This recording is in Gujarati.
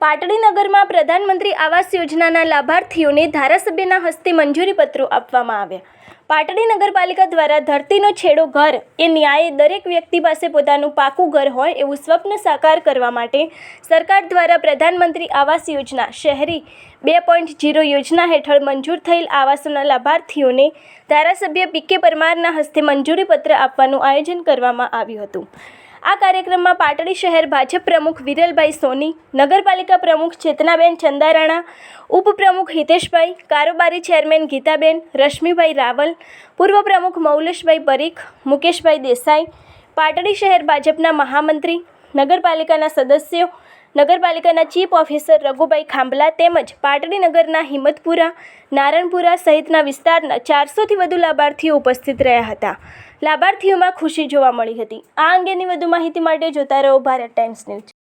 પાટડી નગરમાં પ્રધાનમંત્રી આવાસ યોજનાના લાભાર્થીઓને ધારાસભ્યના હસ્તે મંજૂરીપત્રો આપવામાં આવ્યા। પાટડી નગરપાલિકા દ્વારા ધરતીનો છેડો ઘર એ ન્યાયે દરેક વ્યક્તિ પાસે પોતાનું પાકું ઘર હોય એવું સ્વપ્ન સાકાર કરવા માટે સરકાર દ્વારા પ્રધાનમંત્રી આવાસ યોજના શહેરી 2.0 યોજના હેઠળ મંજૂર થયેલ આવાસોના લાભાર્થીઓને ધારાસભ્ય પી.કે. પરમારના હસ્તે મંજૂરીપત્ર આપવાનું આયોજન કરવામાં આવ્યું હતું। આ કાર્યક્રમમાં પાટડી શહેર ભાજપ પ્રમુખ વિરલભાઈ સોની, નગરપાલિકા પ્રમુખ ચેતનાબેન ચંદારાણા, ઉપપ્રમુખ હિતેશભાઈ, કારોબારી ચેરમેન ગીતાબેન, રશ્મિભાઈ રાવલ, પૂર્વ પ્રમુખ મૌલેશભાઈ પરીખ, મુકેશભાઈ દેસાઈ, પાટડી શહેર ભાજપના મહામંત્રી, નગરપાલિકાના સદસ્યો, નગરપાલિકાના ચીફ ઓફિસર રઘુભાઈ ખાંભલા તેમજ પાટડી નગરના હિંમતપુરા, નારણપુરા સહિતના વિસ્તારના 400થી વધુ લાભાર્થીઓ ઉપસ્થિત રહ્યા હતા। લાભાર્થીઓમાં ખુશી જોવા મળી હતી। આ અંગેની વધુ માહિતી માટે જોતા રહો ભારત ટાઈમ્સ ન્યૂઝ।